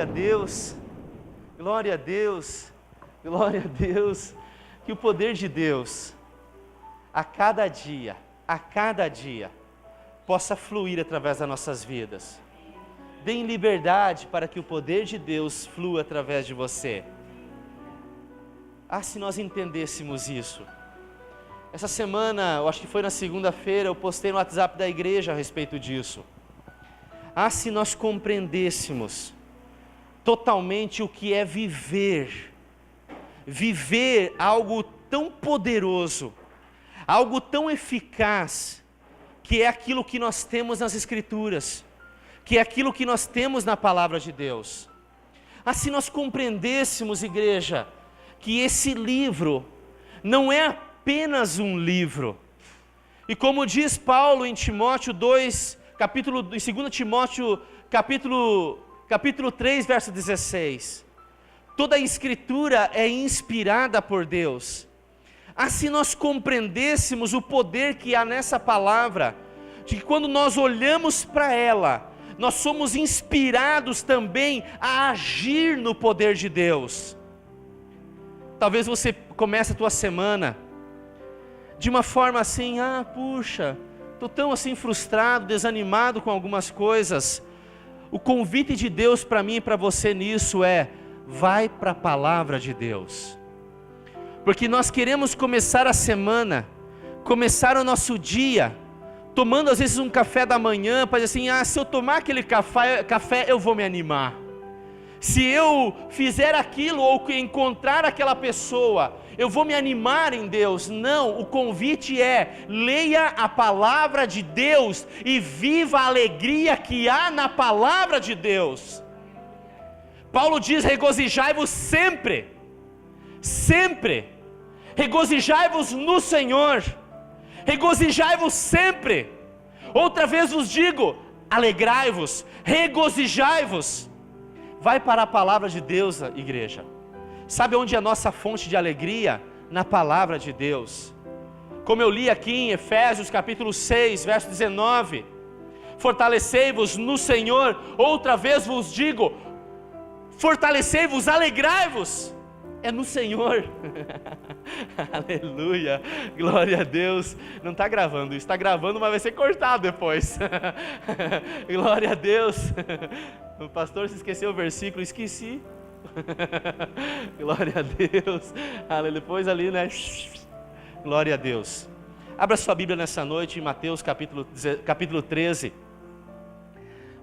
Glória a Deus, glória a Deus, glória a Deus. Que o poder de Deus, a cada dia, possa fluir através das nossas vidas. Deem liberdade para que o poder de Deus flua através de você. Se nós entendêssemos isso. Essa semana, eu acho que foi na segunda-feira, eu postei no WhatsApp da igreja a respeito disso. Se nós compreendêssemos totalmente o que é viver algo tão poderoso, algo tão eficaz, que é aquilo que nós temos nas Escrituras, que é aquilo que nós temos na Palavra de Deus. Se nós compreendêssemos, igreja, que esse livro não é apenas um livro, e como diz Paulo em Timóteo 2, em 2 Timóteo, capítulo 3, verso 16, toda a Escritura é inspirada por Deus. Se nós compreendêssemos o poder que há nessa palavra, de que quando nós olhamos para ela, nós somos inspirados também a agir no poder de Deus. Talvez você comece a tua semana de uma forma assim, puxa, estou tão assim frustrado, desanimado com algumas coisas. O convite de Deus para mim e para você nisso é: vai para a palavra de Deus. Porque nós queremos começar a semana, começar o nosso dia, tomando às vezes um café da manhã, para dizer assim, se eu tomar aquele café eu vou me animar. Se eu fizer aquilo ou encontrar aquela pessoa, eu vou me animar em Deus. Não, o convite é: leia a palavra de Deus e viva a alegria que há na palavra de Deus. Paulo diz: regozijai-vos sempre, sempre, regozijai-vos no Senhor, regozijai-vos sempre. Outra vez vos digo, alegrai-vos, regozijai-vos. Vai para a palavra de Deus, igreja. Sabe onde é a nossa fonte de alegria? Na palavra de Deus. Como eu li aqui em Efésios capítulo 6, verso 19: fortalecei-vos no Senhor. Outra vez vos digo, fortalecei-vos, alegrai-vos. É no Senhor. Aleluia, glória a Deus. Não está gravando, está gravando, mas vai ser cortado depois. Glória a Deus. O pastor se esqueceu o versículo, esqueci. Glória a Deus. Aleluia. Depois ali, né? Glória a Deus. Abra sua Bíblia nessa noite em Mateus capítulo 13.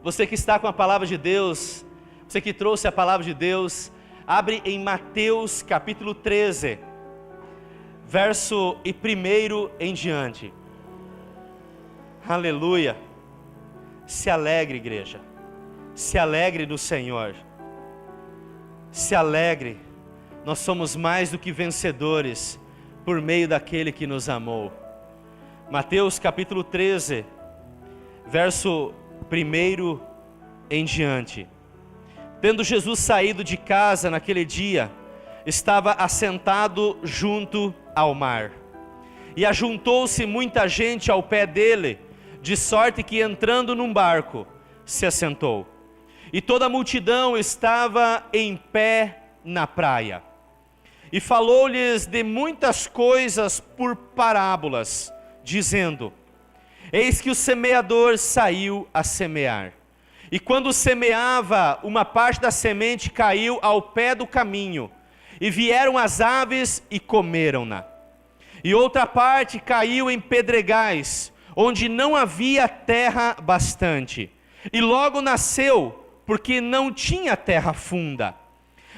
Você que está com a palavra de Deus, você que trouxe a palavra de Deus, abre em Mateus capítulo 13, verso 1 em diante. Aleluia. Se alegre, igreja. Se alegre no Senhor. Se alegre. Nós somos mais do que vencedores por meio daquele que nos amou. Mateus capítulo 13, verso 1 em diante. Tendo Jesus saído de casa naquele dia, estava assentado junto ao mar. E ajuntou-se muita gente ao pé dele, de sorte que entrando num barco, se assentou. E toda a multidão estava em pé na praia. E falou-lhes de muitas coisas por parábolas, dizendo: eis que o semeador saiu a semear. E quando semeava, uma parte da semente caiu ao pé do caminho, e vieram as aves e comeram-na. E outra parte caiu em pedregais, onde não havia terra bastante. E logo nasceu, porque não tinha terra funda.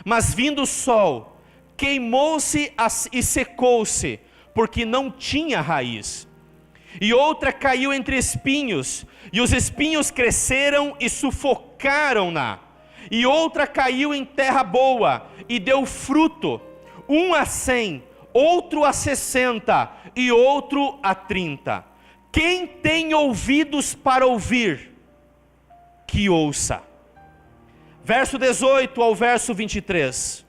Mas vindo o sol, queimou-se e secou-se, porque não tinha raiz. E outra caiu entre espinhos, e os espinhos cresceram e sufocaram-na. E outra caiu em terra boa, e deu fruto, um a 100, outro a 60, e outro a 30. Quem tem ouvidos para ouvir, que ouça. Verso 18 ao verso 23.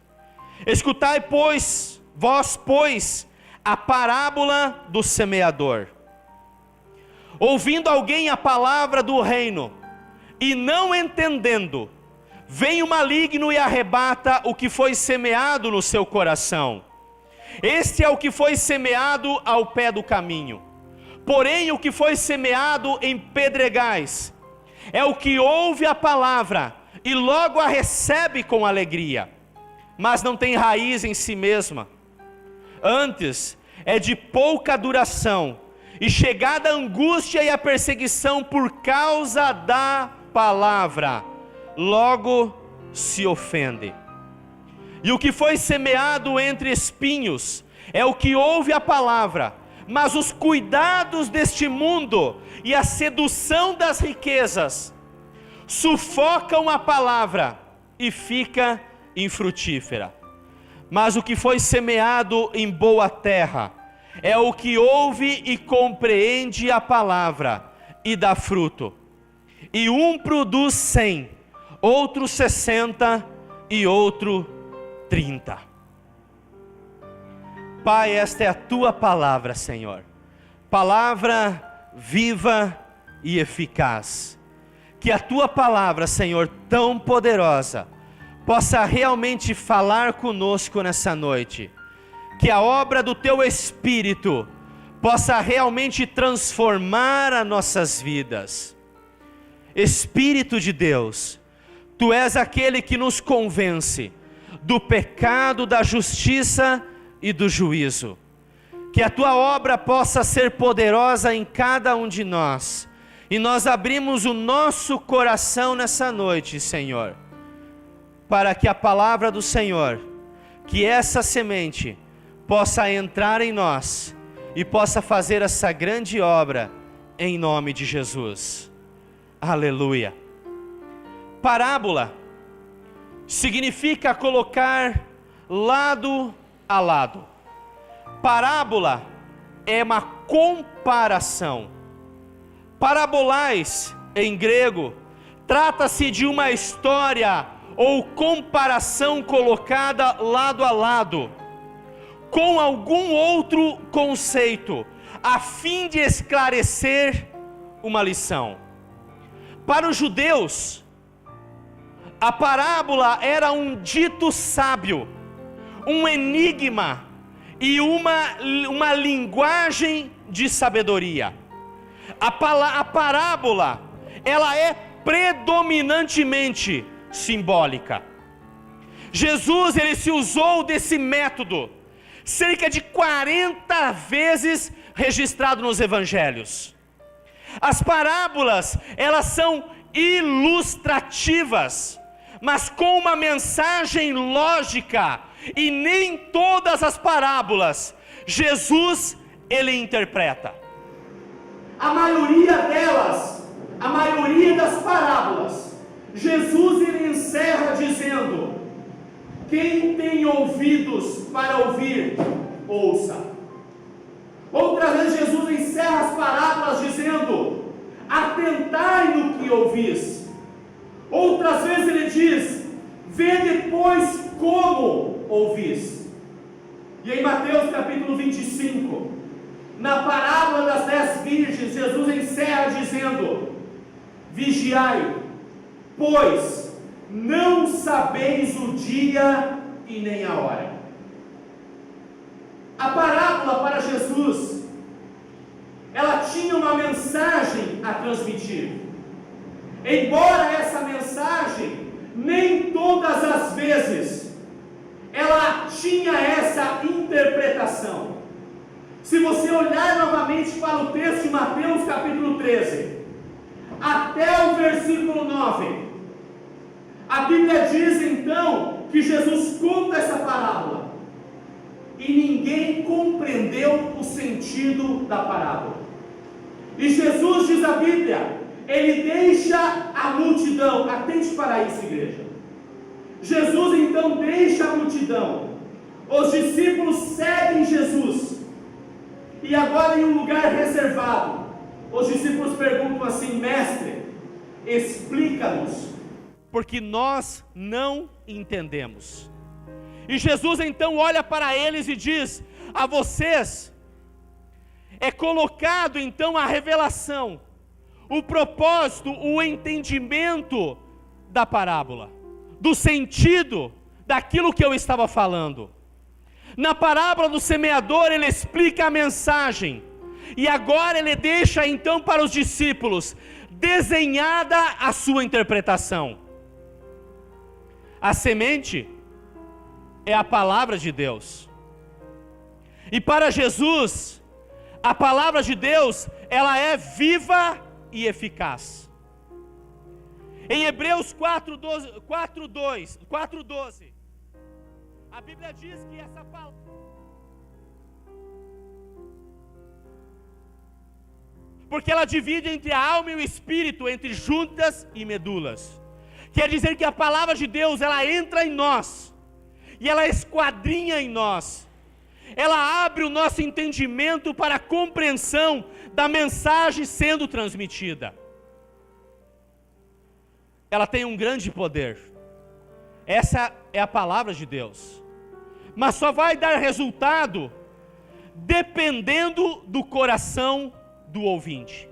Escutai, vós, a parábola do semeador. Ouvindo alguém a palavra do reino, e não entendendo, Vem o maligno e arrebata o que foi semeado no seu coração. Este é o que foi semeado ao pé do caminho. Porém, o que foi semeado em pedregais é o que ouve a palavra e logo a recebe com alegria, mas não tem raiz em si mesma. Antes, é de pouca duração, e chegada a angústia e a perseguição por causa da palavra, logo se ofende. E o que foi semeado entre espinhos é o que ouve a palavra, mas os cuidados deste mundo e a sedução das riquezas sufocam a palavra e fica infrutífera. Mas o que foi semeado em boa terra é o que ouve e compreende a palavra e dá fruto. E um produz 100, outro 60 e outro 30. Pai, esta é a tua palavra, Senhor. Palavra viva e eficaz. Que a tua palavra, Senhor, tão poderosa, possa realmente falar conosco nessa noite. Que a obra do teu Espírito possa realmente transformar as nossas vidas. Espírito de Deus, tu és aquele que nos convence do pecado, da justiça e do juízo. Que a tua obra possa ser poderosa em cada um de nós. E nós abrimos o nosso coração nessa noite, Senhor, para que a palavra do Senhor, que essa semente possa entrar em nós e possa fazer essa grande obra em nome de Jesus. Aleluia. Parábola significa colocar lado a lado. Parábola é uma comparação. Parabolais, em grego, trata-se de uma história ou comparação colocada lado a lado, com algum outro conceito, a fim de esclarecer uma lição. Para os judeus, a parábola era um dito sábio, um enigma e uma linguagem de sabedoria. A parábola, ela é predominantemente simbólica. Jesus, ele se usou desse método cerca de 40 vezes registrado nos evangelhos. As parábolas, elas são ilustrativas, mas com uma mensagem lógica, e nem todas as parábolas Jesus, ele interpreta. A maioria delas, a maioria das parábolas, Jesus ele encerra dizendo: quem tem ouvidos para ouvir, ouça. Outras vezes Jesus encerra as parábolas dizendo: atentai no que ouvis. Outras vezes ele diz: vê depois como ouvis. E em Mateus capítulo 25, na parábola das 10 virgens, Jesus encerra dizendo: vigiai, pois não sabeis o dia e nem a hora. A parábola para Jesus, ela tinha uma mensagem a transmitir. Embora essa mensagem, nem todas as vezes, ela tinha essa interpretação. Se você olhar novamente para o texto de Mateus capítulo 13, até o versículo 9, a Bíblia diz então que Jesus conta essa parábola e ninguém compreendeu o sentido da parábola. E Jesus, diz a Bíblia, ele deixa a multidão. Atente para isso, igreja. Jesus então deixa a multidão. Os discípulos seguem Jesus. E agora, em um lugar reservado, os discípulos perguntam assim: mestre, explica-nos, porque nós não entendemos. E Jesus então olha para eles e diz: a vocês é colocado então a revelação, o propósito, o entendimento da parábola. do sentido daquilo que eu estava falando. Na parábola do semeador, ele explica a mensagem, e agora ele deixa então para os discípulos desenhada a sua interpretação. A semente é a palavra de Deus, e para Jesus, a palavra de Deus, ela é viva e eficaz. Em Hebreus 4:12, a Bíblia diz que essa palavra, porque ela divide entre a alma e o espírito, entre juntas e medulas. Quer dizer que a palavra de Deus, ela entra em nós, e ela esquadrinha em nós. Ela abre o nosso entendimento para a compreensão da mensagem sendo transmitida. Ela tem um grande poder. Essa é a palavra de Deus. Mas só vai dar resultado dependendo do coração do ouvinte.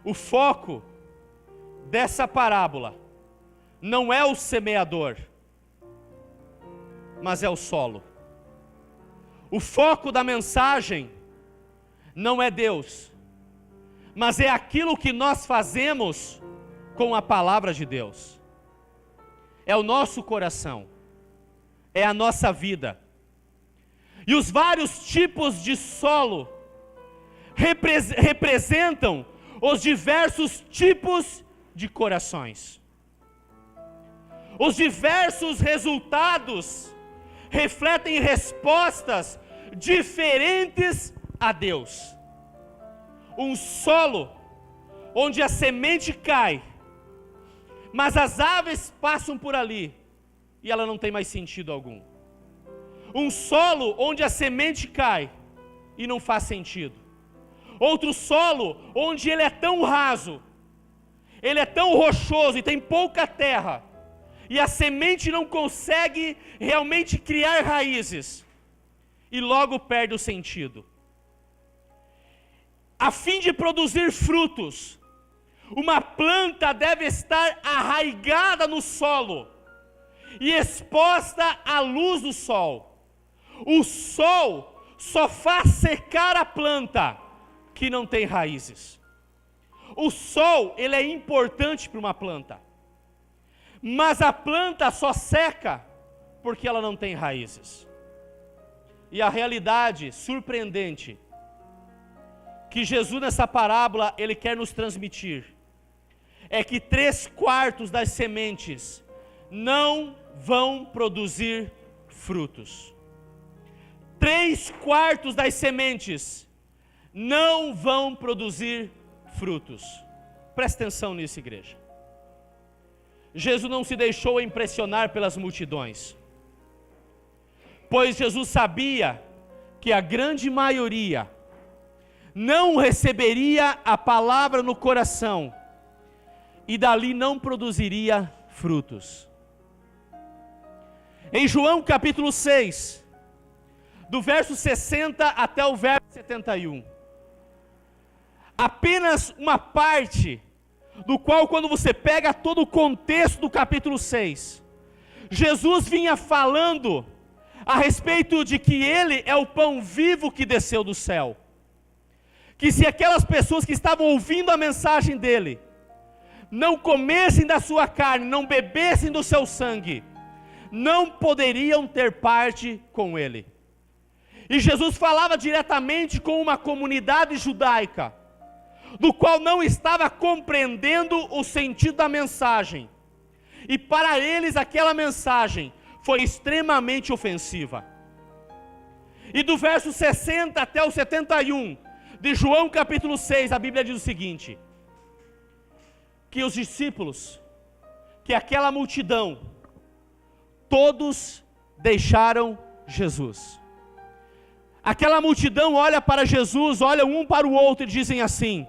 O foco dessa parábola não é o semeador, mas é o solo. O foco da mensagem não é Deus, mas é aquilo que nós fazemos com a palavra de Deus. É o nosso coração, é a nossa vida. E os vários tipos de solo representam os diversos tipos de corações. Os diversos resultados refletem respostas diferentes a Deus. Um solo onde a semente cai, mas as aves passam por ali e ela não tem mais sentido algum. Um solo onde a semente cai e não faz sentido. Outro solo onde ele é tão raso, ele é tão rochoso e tem pouca terra, e a semente não consegue realmente criar raízes, e logo perde o sentido. A fim de produzir frutos, uma planta deve estar arraigada no solo e exposta à luz do sol. O sol só faz secar a planta que não tem raízes. O sol, ele é importante para uma planta, mas a planta só seca porque ela não tem raízes. E a realidade surpreendente que Jesus nessa parábola ele quer nos transmitir é que 3/4 das sementes não vão produzir frutos. 3/4 das sementes não vão produzir frutos. Presta atenção nisso, igreja. Jesus não se deixou impressionar pelas multidões, pois Jesus sabia que a grande maioria não receberia a palavra no coração e dali não produziria frutos. Em João capítulo 6, do verso 60 até o verso 71, apenas uma parte, do qual quando você pega todo o contexto do capítulo 6, Jesus vinha falando a respeito de que Ele é o pão vivo que desceu do céu. Que se aquelas pessoas que estavam ouvindo a mensagem dEle, não comessem da sua carne, não bebessem do seu sangue, não poderiam ter parte com Ele. E Jesus falava diretamente com uma comunidade judaica, do qual não estava compreendendo o sentido da mensagem. E para eles aquela mensagem foi extremamente ofensiva. E do verso 60 até o 71, de João capítulo 6, a Bíblia diz o seguinte: que os discípulos, que aquela multidão, todos deixaram Jesus. Aquela multidão olha para Jesus, olha um para o outro e dizem assim: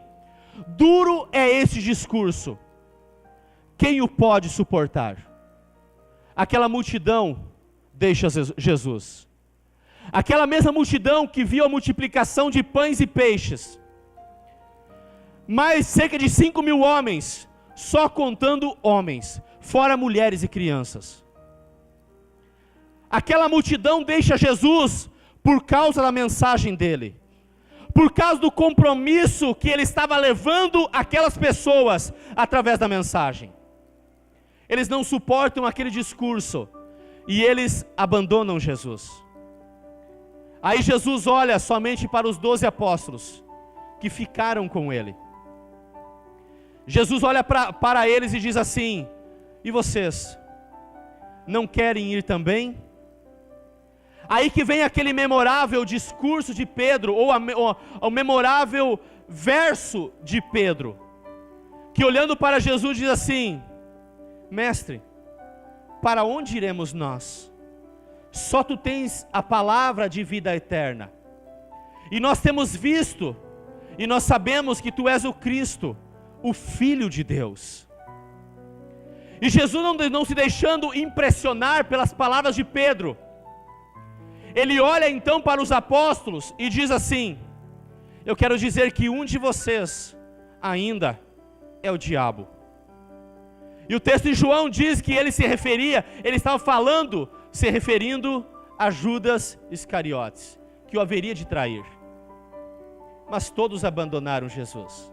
duro é esse discurso, quem o pode suportar? Aquela multidão deixa Jesus. Aquela mesma multidão que viu a multiplicação de pães e peixes, mais cerca de 5.000 homens, só contando homens, fora mulheres e crianças. Aquela multidão deixa Jesus por causa da mensagem dele, por causa do compromisso que ele estava levando aquelas pessoas através da mensagem. Eles não suportam aquele discurso e eles abandonam Jesus. Aí Jesus olha somente para os 12 apóstolos que ficaram com ele. Jesus olha para eles e diz assim: e vocês, não querem ir também? Aí que vem aquele memorável discurso de Pedro, ou o memorável verso de Pedro, que olhando para Jesus diz assim: mestre, para onde iremos nós? Só tu tens a palavra de vida eterna. E nós temos visto, e nós sabemos que tu és o Cristo, o Filho de Deus. E Jesus não se deixando impressionar pelas palavras de Pedro, ele olha então para os apóstolos e diz assim: eu quero dizer que um de vocês ainda é o diabo. E o texto de João diz que ele estava se referindo a Judas Iscariotes, que o haveria de trair. Mas todos abandonaram Jesus.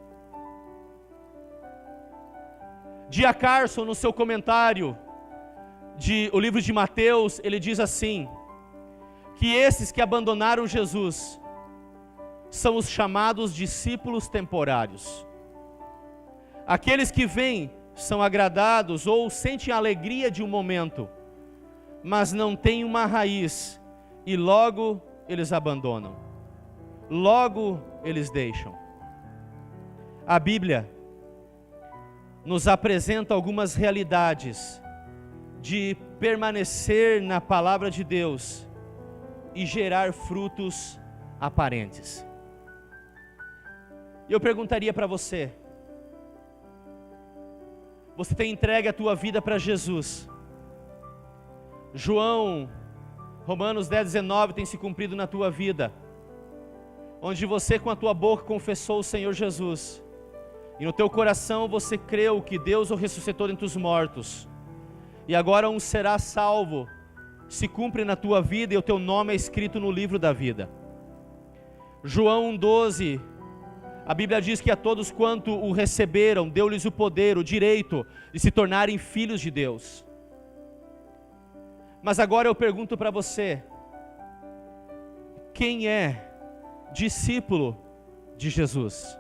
D.A. Carson, no seu comentário o livro de Mateus, ele diz assim: que esses que abandonaram Jesus são os chamados discípulos temporários. Aqueles que vêm, são agradados ou sentem a alegria de um momento, mas não têm uma raiz, e logo eles abandonam, logo eles deixam. A Bíblia nos apresenta algumas realidades de permanecer na palavra de Deus e gerar frutos aparentes. Eu perguntaria para você: você tem entregue a tua vida para Jesus? Romanos 10:19 tem se cumprido na tua vida, onde você com a tua boca confessou o Senhor Jesus, e no teu coração você creu que Deus o ressuscitou dentre os mortos, e agora será salvo, se cumpre na tua vida e o teu nome é escrito no livro da vida. João 1:12, a Bíblia diz que a todos quanto o receberam, deu-lhes o poder, o direito de se tornarem filhos de Deus. Mas agora eu pergunto para você: quem é discípulo de Jesus?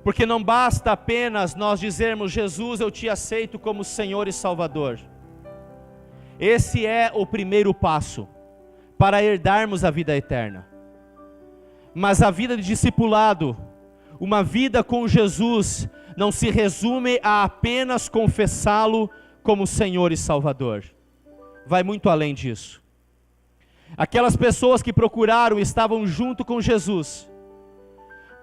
Porque não basta apenas nós dizermos: Jesus, eu te aceito como Senhor e Salvador. Esse é o primeiro passo para herdarmos a vida eterna. Mas a vida de discipulado, uma vida com Jesus, não se resume a apenas confessá-lo como Senhor e Salvador. Vai muito além disso. Aquelas pessoas que procuraram e estavam junto com Jesus,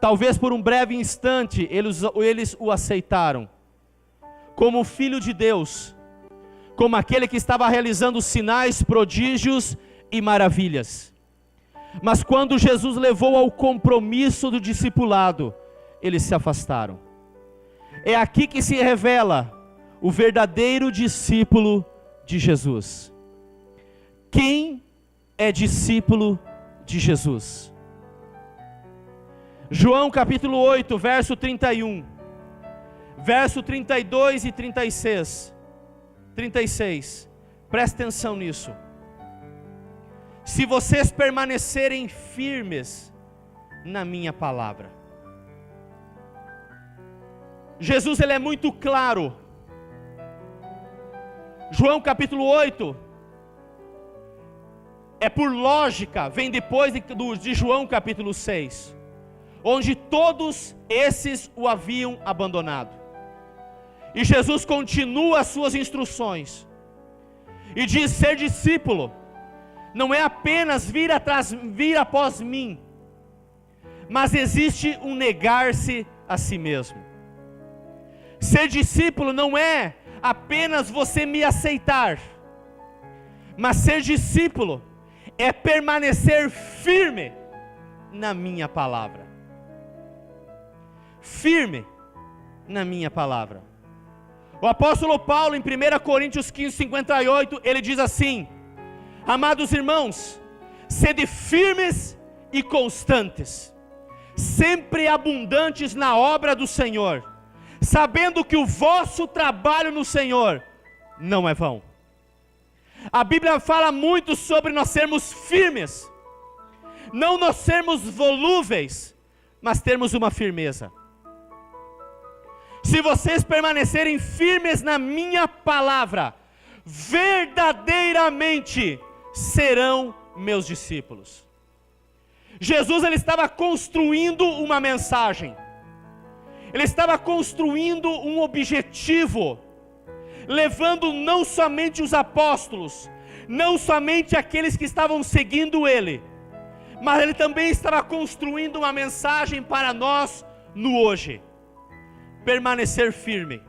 talvez por um breve instante eles o aceitaram como Filho de Deus, como aquele que estava realizando sinais, prodígios e maravilhas. Mas quando Jesus levou ao compromisso do discipulado, eles se afastaram. É aqui que se revela o verdadeiro discípulo de Jesus. Quem é discípulo de Jesus? João capítulo 8, verso 31, verso 32 e 36, presta atenção nisso. Se vocês permanecerem firmes na minha palavra. Jesus, ele é muito claro. João capítulo 8, é por lógica, vem depois de João capítulo 6, onde todos esses o haviam abandonado. E Jesus continua as suas instruções, e diz: ser discípulo não é apenas vir após mim, mas existe um negar-se a si mesmo. Ser discípulo não é apenas você me aceitar, mas ser discípulo é permanecer firme na minha palavra. Firme na minha palavra. O apóstolo Paulo, em 1 Coríntios 15, 58, ele diz assim: amados irmãos, sede firmes e constantes, sempre abundantes na obra do Senhor, sabendo que o vosso trabalho no Senhor não é vão. A Bíblia fala muito sobre nós sermos firmes, não nós sermos volúveis, mas termos uma firmeza. Se vocês permanecerem firmes na minha palavra, verdadeiramente serão meus discípulos. Jesus, ele estava construindo uma mensagem, ele estava construindo um objetivo, levando não somente os apóstolos, não somente aqueles que estavam seguindo ele, mas ele também estava construindo uma mensagem para nós no hoje. Permanecer firme,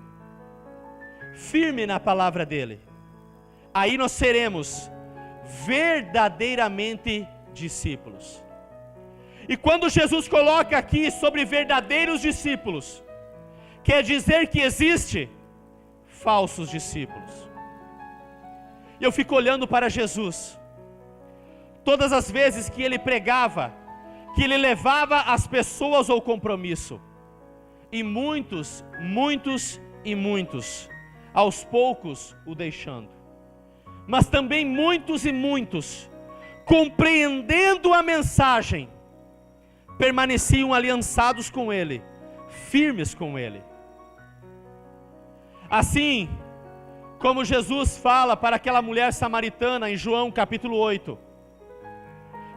firme na palavra dele, aí nós seremos verdadeiramente discípulos. E quando Jesus coloca aqui sobre verdadeiros discípulos, quer dizer que existe falsos discípulos. E eu fico olhando para Jesus, todas as vezes que ele pregava, que ele levava as pessoas ao compromisso, e muitos, aos poucos o deixando, mas também muitos, compreendendo a mensagem, permaneciam aliançados com ele, firmes com ele. Assim como Jesus fala para aquela mulher samaritana em João capítulo 8,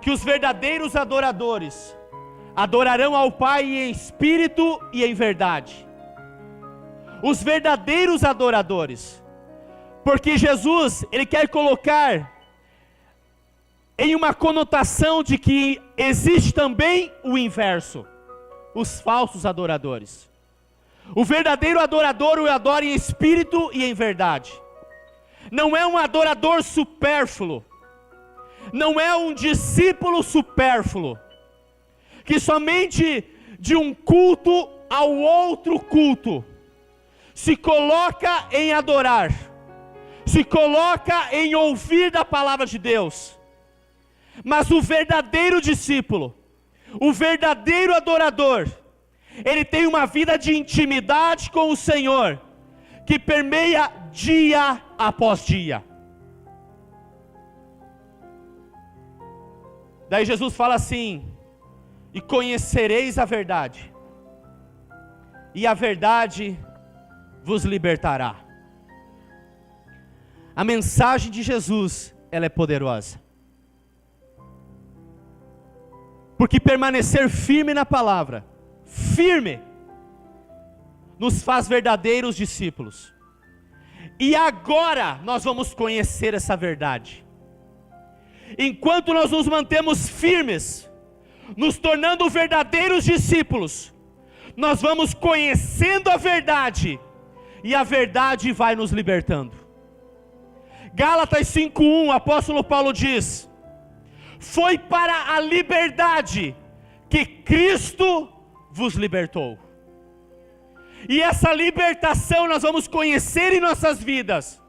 que os verdadeiros adoradores adorarão ao Pai em espírito e em verdade. Os verdadeiros adoradores, porque Jesus, ele quer colocar em uma conotação de que existe também o inverso, os falsos adoradores. O verdadeiro adorador o adora em espírito e em verdade. Não é um adorador supérfluo, não é um discípulo supérfluo, que somente de um culto ao outro culto se coloca em adorar, se coloca em ouvir da palavra de Deus. Mas o verdadeiro discípulo, o verdadeiro adorador, ele tem uma vida de intimidade com o Senhor, que permeia dia após dia. Daí Jesus fala assim: e conhecereis a verdade, e a verdade vos libertará. A mensagem de Jesus, ela é poderosa, porque permanecer firme na palavra, firme, nos faz verdadeiros discípulos. E agora nós vamos conhecer essa verdade. Enquanto nós nos mantemos firmes, nos tornando verdadeiros discípulos, nós vamos conhecendo a verdade, e a verdade vai nos libertando. Gálatas 5:1, o apóstolo Paulo diz: foi para a liberdade que Cristo vos libertou. E essa libertação nós vamos conhecer em nossas vidas,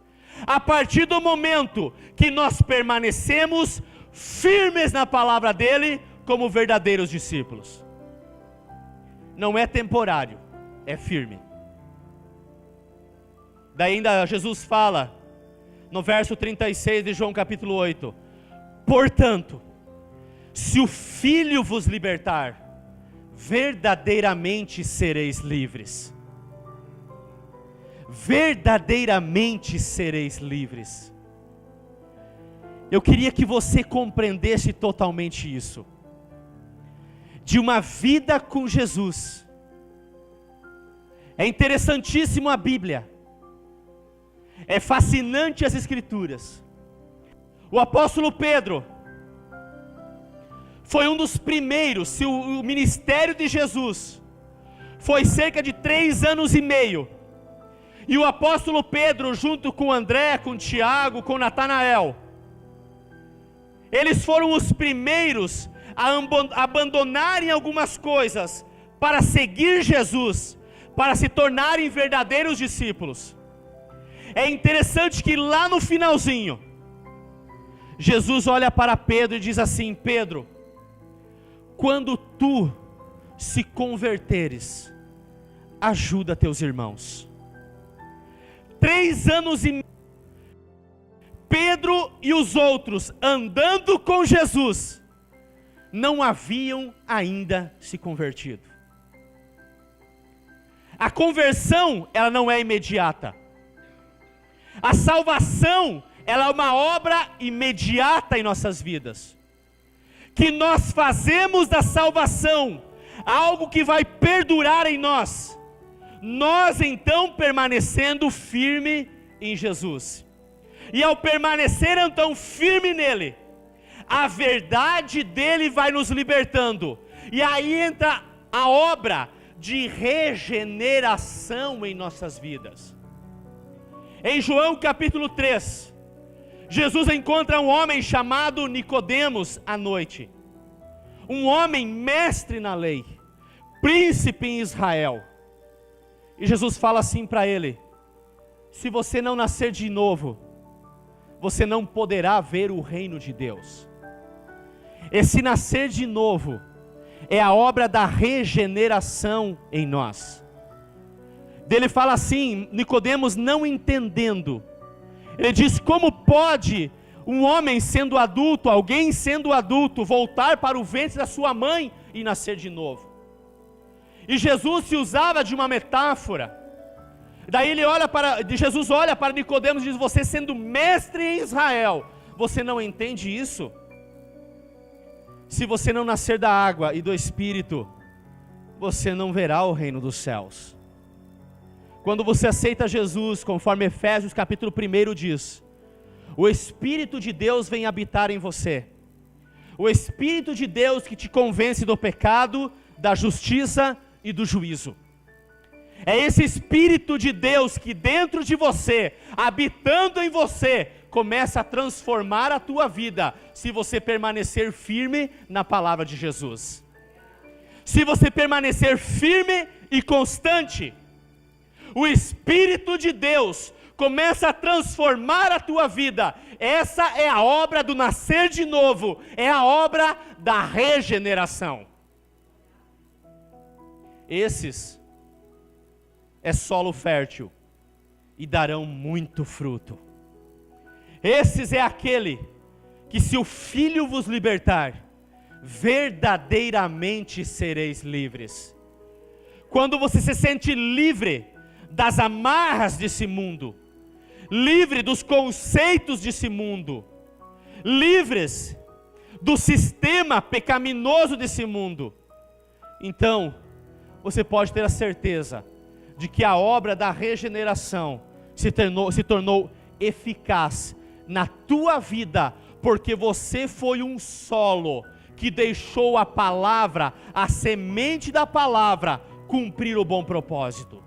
a partir do momento que nós permanecemos firmes na palavra dele, como verdadeiros discípulos. Não é temporário, é firme. Daí ainda Jesus fala, no verso 36 de João capítulo 8, portanto, se o Filho vos libertar, verdadeiramente sereis livres. Verdadeiramente sereis livres. Eu queria que você compreendesse totalmente isso. De uma vida com Jesus. É interessantíssimo a Bíblia. É fascinante as Escrituras. O apóstolo Pedro foi um dos primeiros. Se o ministério de Jesus foi cerca de 3 anos e meio, e o apóstolo Pedro, junto com André, com Tiago, com Natanael, eles foram os primeiros a abandonarem algumas coisas para seguir Jesus, para se tornarem verdadeiros discípulos. É interessante que lá no finalzinho, Jesus olha para Pedro e diz assim: Pedro, quando tu se converteres, ajuda teus irmãos. 3 anos e meio, Pedro e os outros andando com Jesus, não haviam ainda se convertido. A conversão, ela não é imediata. A salvação, ela é uma obra imediata em nossas vidas. Que nós fazemos da salvação algo que vai perdurar em nós. Nós então permanecendo firme em Jesus. E ao permanecer então firme nele, a verdade dele vai nos libertando. E aí entra a obra de regeneração em nossas vidas. Em João capítulo 3, Jesus encontra um homem chamado Nicodemos à noite. Um homem mestre na lei, príncipe em Israel. E Jesus fala assim para ele: se você não nascer de novo, você não poderá ver o reino de Deus. Esse nascer de novo é a obra da regeneração em nós. Ele fala assim, Nicodemos não entendendo, ele diz: como pode um homem sendo adulto, alguém sendo adulto, voltar para o ventre da sua mãe e nascer de novo? E Jesus se usava de uma metáfora. Daí Jesus olha para Nicodemos e diz: você sendo mestre em Israel, você não entende isso? Se você não nascer da água e do Espírito, você não verá o reino dos céus. Quando você aceita Jesus, conforme Efésios capítulo 1 diz, o Espírito de Deus vem habitar em você. O Espírito de Deus que te convence do pecado, da justiça e do juízo. É esse Espírito de Deus que dentro de você, habitando em você, começa a transformar a tua vida, se você permanecer firme na palavra de Jesus. Se você permanecer firme e constante, o Espírito de Deus começa a transformar a tua vida. Essa é a obra do nascer de novo, é a obra da regeneração. Esses é solo fértil e darão muito fruto. Esses é aquele que, se o Filho vos libertar, verdadeiramente sereis livres. Quando você se sente livre das amarras desse mundo, livre dos conceitos desse mundo, livres do sistema pecaminoso desse mundo, então você pode ter a certeza de que a obra da regeneração se tornou eficaz na tua vida, porque você foi um solo que deixou a palavra, a semente da palavra, cumprir o bom propósito.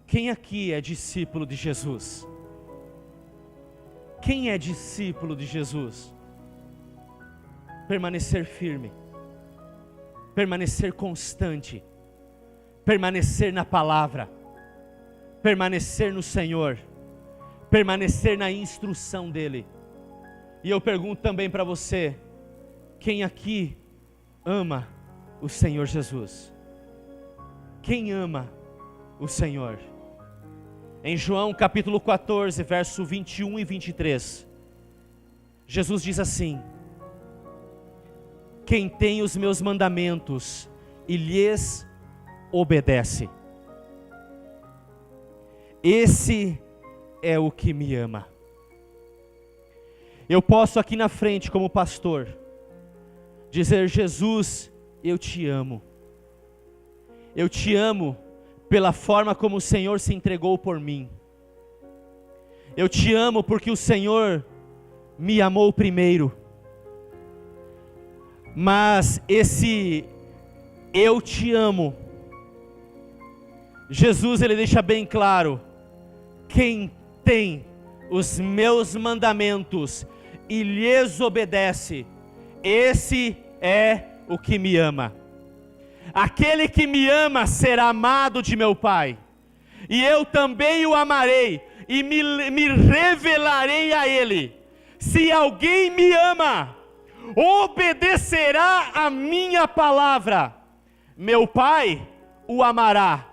Quem aqui é discípulo de Jesus? Quem é discípulo de Jesus? Permanecer firme, permanecer constante, permanecer na palavra, permanecer no Senhor, permanecer na instrução dEle. E eu pergunto também para você: quem aqui ama o Senhor Jesus? Quem ama o Senhor? Em João capítulo 14, verso 21 e 23, Jesus diz assim: quem tem os meus mandamentos e lhes obedece, esse é o que me ama. Eu posso aqui na frente, como pastor, dizer: Jesus, eu te amo. Eu te amo pela forma como o Senhor se entregou por mim. Eu te amo porque o Senhor me amou primeiro. Mas esse eu te amo, Jesus ele deixa bem claro: quem tem os meus mandamentos e lhes obedece, esse é o que me ama. Aquele que me ama será amado de meu Pai, e eu também o amarei, e me revelarei a ele. Se alguém me ama, obedecerá a minha palavra. Meu Pai o amará.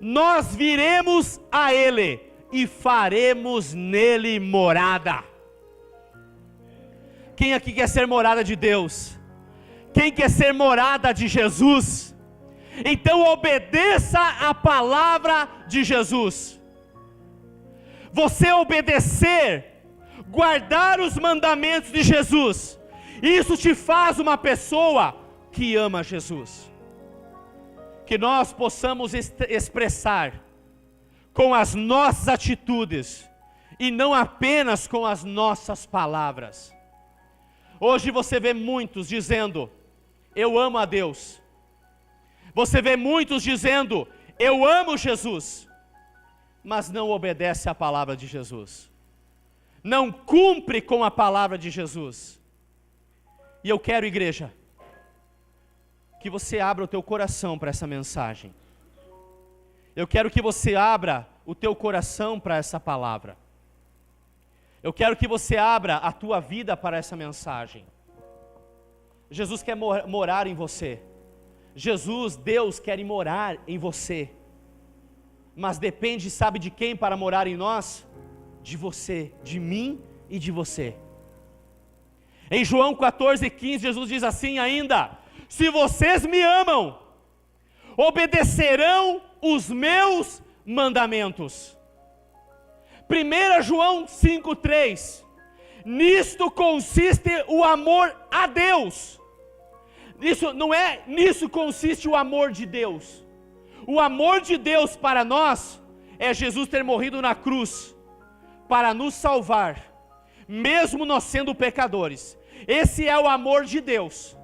Nós viremos a ele e faremos nele morada. Quem aqui quer ser morada de Deus? Quem quer ser morada de Jesus? Então obedeça a palavra de Jesus. Você obedecer, guardar os mandamentos de Jesus, isso te faz uma pessoa que ama Jesus. Que nós possamos expressar com as nossas atitudes e não apenas com as nossas palavras. Hoje você vê muitos dizendo: eu amo a Deus. Você vê muitos dizendo: eu amo Jesus, mas não obedece à palavra de Jesus, não cumpre com a palavra de Jesus. E eu quero, igreja, que você abra o teu coração para essa mensagem. Eu quero que você abra o teu coração para essa palavra. Eu quero que você abra a tua vida para essa mensagem. Jesus quer morar em você. Jesus, Deus, quer morar em você. Mas depende, sabe de quem para morar em nós? De você, de mim e de você. Em João 14,15, Jesus diz assim ainda: se vocês me amam, obedecerão os meus mandamentos. 1 João 5,3, nisto consiste o amor a Deus. Nisso consiste o amor de Deus. O amor de Deus para nós é Jesus ter morrido na cruz para nos salvar, mesmo nós sendo pecadores. Esse é o amor de Deus.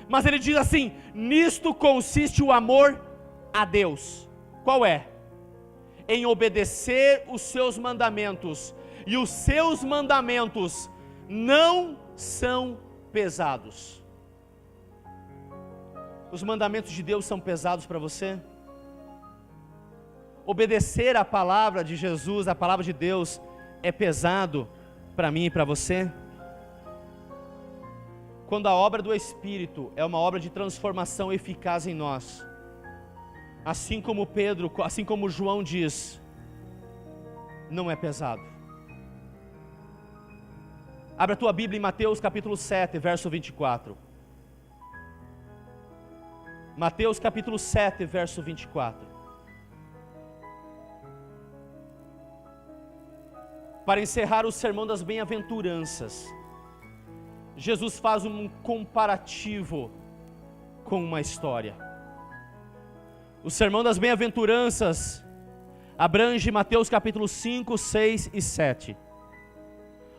Mas ele diz assim: nisto consiste o amor a Deus. Qual é? Em obedecer os seus mandamentos. E os seus mandamentos não são pesados. Os mandamentos de Deus são pesados para você? Obedecer a palavra de Jesus, a palavra de Deus, é pesado para mim e para você? Quando a obra do Espírito é uma obra de transformação eficaz em nós, assim como João diz, não é pesado. Abra a tua Bíblia em Mateus capítulo 7, verso 24. Mateus capítulo 7, verso 24. Para encerrar o sermão das bem-aventuranças, Jesus faz um comparativo com uma história. O sermão das bem-aventuranças abrange Mateus capítulo 5, 6 e 7.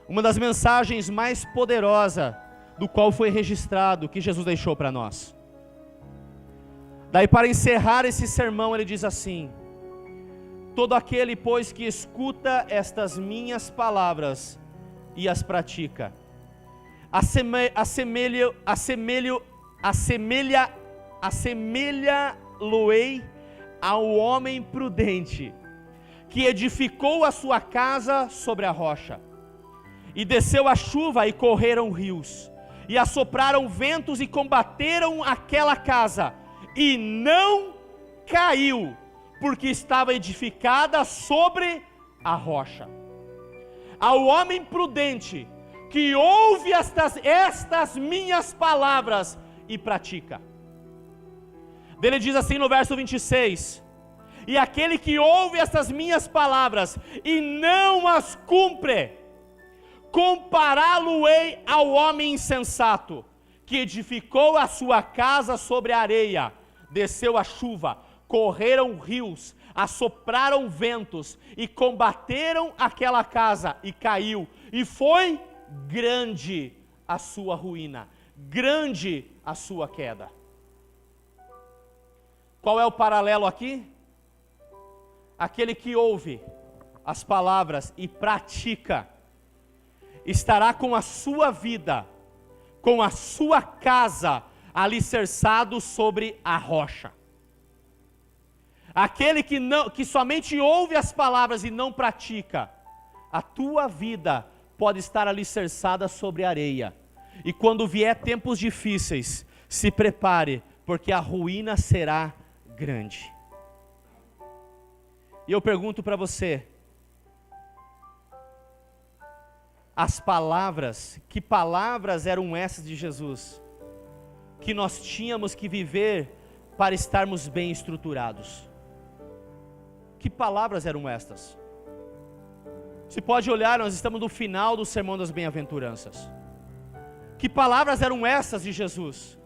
Uma das mensagens mais poderosas do qual foi registrado, que Jesus deixou para nós. Daí, para encerrar esse sermão, ele diz assim: todo aquele, pois, que escuta estas minhas palavras e as pratica, assemelha-lo-ei ao homem prudente, que edificou a sua casa sobre a rocha. E desceu a chuva, e correram rios, e assopraram ventos, e combateram aquela casa, e não caiu, porque estava edificada sobre a rocha. Ao homem prudente, que ouve estas minhas palavras e pratica. Ele diz assim no verso 26, e aquele que ouve estas minhas palavras e não as cumpre, compará-lo-ei ao homem insensato, que edificou a sua casa sobre a areia. Desceu a chuva, correram rios, assopraram ventos, e combateram aquela casa, e caiu, e foi grande a sua ruína, grande a sua queda. Qual é o paralelo aqui? Aquele que ouve as palavras e pratica, estará com a sua vida, com a sua casa, alicerçado sobre a rocha. Aquele que somente ouve as palavras e não pratica, a tua vida pode estar alicerçada sobre areia. E quando vier tempos difíceis, se prepare, porque a ruína será grande. E eu pergunto para você, que palavras eram essas de Jesus, que nós tínhamos que viver para estarmos bem estruturados? Que palavras eram estas? Você pode olhar, nós estamos no final do Sermão das Bem-aventuranças. Que palavras eram essas de Jesus?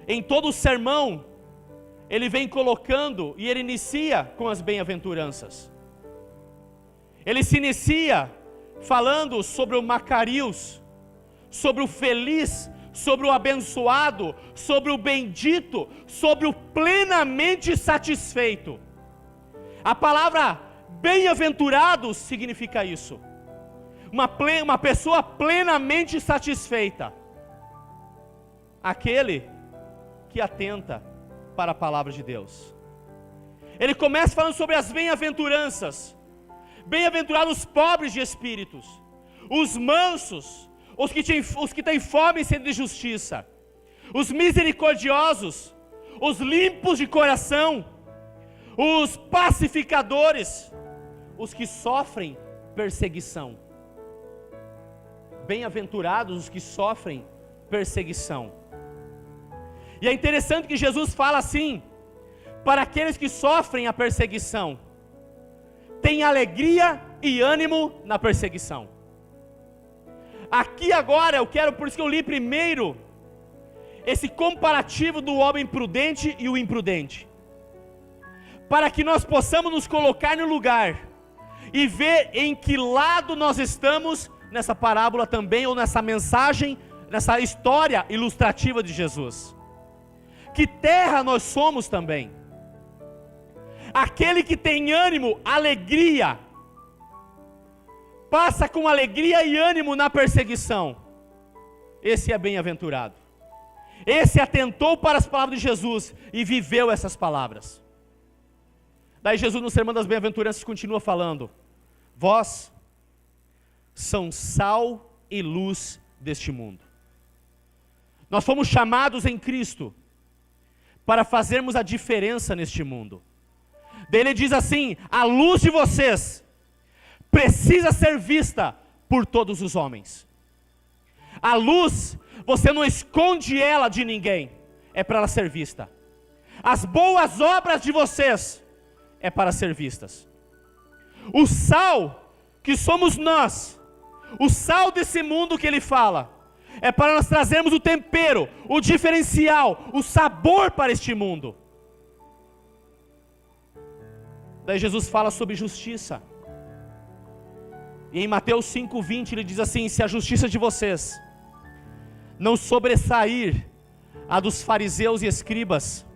Em todo o sermão, ele vem colocando e ele inicia com as bem-aventuranças. Ele se inicia falando sobre o Macarius, sobre o feliz, sobre o abençoado, sobre o bendito, sobre o plenamente satisfeito. A palavra bem-aventurado significa isso. Uma pessoa plenamente satisfeita. Aquele que atenta para a palavra de Deus. Ele começa falando sobre as bem-aventuranças. Bem-aventurados os pobres de espíritos, os mansos, os que têm fome e sede de justiça, os misericordiosos, os limpos de coração, os pacificadores, os que sofrem perseguição. Bem-aventurados os que sofrem perseguição. E é interessante que Jesus fala assim, para aqueles que sofrem a perseguição, tem alegria e ânimo na perseguição. Aqui agora eu quero, por isso que eu li primeiro, esse comparativo do homem prudente e o imprudente, para que nós possamos nos colocar no lugar, e ver em que lado nós estamos, nessa parábola também, ou nessa mensagem, nessa história ilustrativa de Jesus. Que terra nós somos também. Aquele que tem ânimo, alegria, passa com alegria e ânimo na perseguição, esse é bem-aventurado. Esse atentou para as palavras de Jesus e viveu essas palavras. Daí Jesus no Sermão das Bem-aventuranças continua falando: vós são sal e luz deste mundo. Nós fomos chamados em Cristo para fazermos a diferença neste mundo. Daí ele diz assim: a luz de vocês precisa ser vista por todos os homens. A luz, você não esconde ela de ninguém, é para ela ser vista. As boas obras de vocês é para ser vistas. O sal, que somos nós, o sal desse mundo que ele fala, é para nós trazermos o tempero, o diferencial, o sabor para este mundo. Daí Jesus fala sobre justiça. E em Mateus 5:20 ele diz assim: se a justiça de vocês não sobressair a dos fariseus e escribas,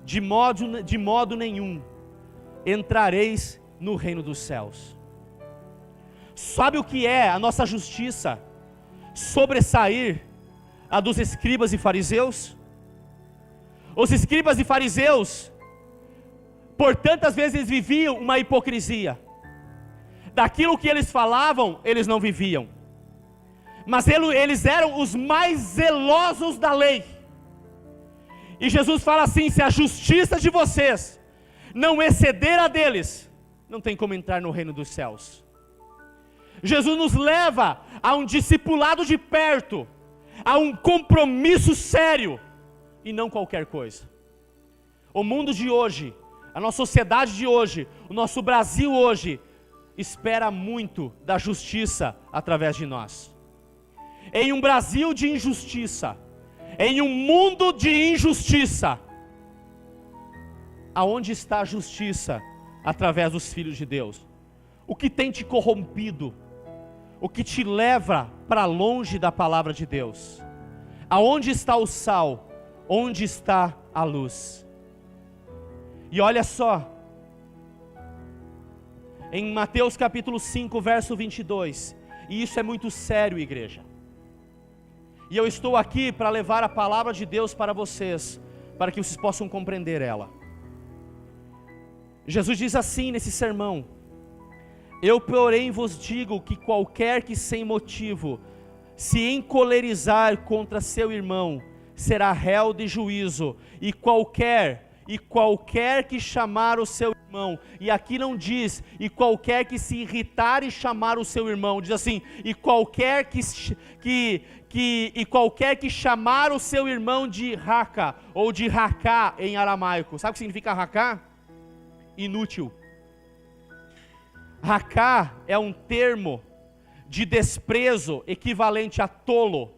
de modo nenhum entrareis no reino dos céus. Sabe o que é a nossa justiça sobressair a dos escribas e fariseus? Os escribas e fariseus, por tantas vezes eles viviam uma hipocrisia. Daquilo que eles falavam, eles não viviam. Mas eles eram os mais zelosos da lei. E Jesus fala assim: se a justiça de vocês não exceder a deles, não tem como entrar no reino dos céus. Jesus nos leva a um discipulado de perto, a um compromisso sério, e não qualquer coisa. O mundo de hoje, a nossa sociedade de hoje, o nosso Brasil hoje, espera muito da justiça através de nós. Em um Brasil de injustiça, em um mundo de injustiça, aonde está a justiça através dos filhos de Deus? O que tem te corrompido? O que te leva para longe da palavra de Deus? Aonde está o sal? Onde está a luz? E olha só, em Mateus capítulo 5, verso 22, e isso é muito sério, igreja. E eu estou aqui para levar a palavra de Deus para vocês, para que vocês possam compreender ela. Jesus diz assim nesse sermão: eu, porém, vos digo que qualquer que sem motivo se encolerizar contra seu irmão, será réu de juízo, e qualquer que chamar o seu irmão, e aqui não diz, e qualquer que se irritar e chamar o seu irmão, diz assim, e qualquer que chamar o seu irmão de raca, ou de racá em aramaico. Sabe o que significa racá? Inútil. Racá é um termo de desprezo equivalente a tolo.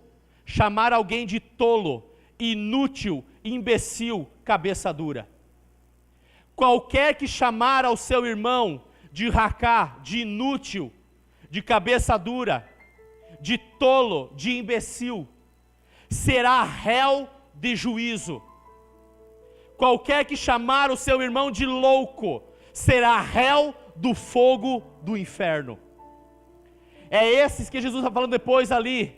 Chamar alguém de tolo, inútil, imbecil, cabeça dura. Qualquer que chamar ao seu irmão de racá, de inútil, de cabeça dura, de tolo, de imbecil, será réu de juízo. Qualquer que chamar o seu irmão de louco, será réu do fogo do inferno. É esses que Jesus está falando depois ali.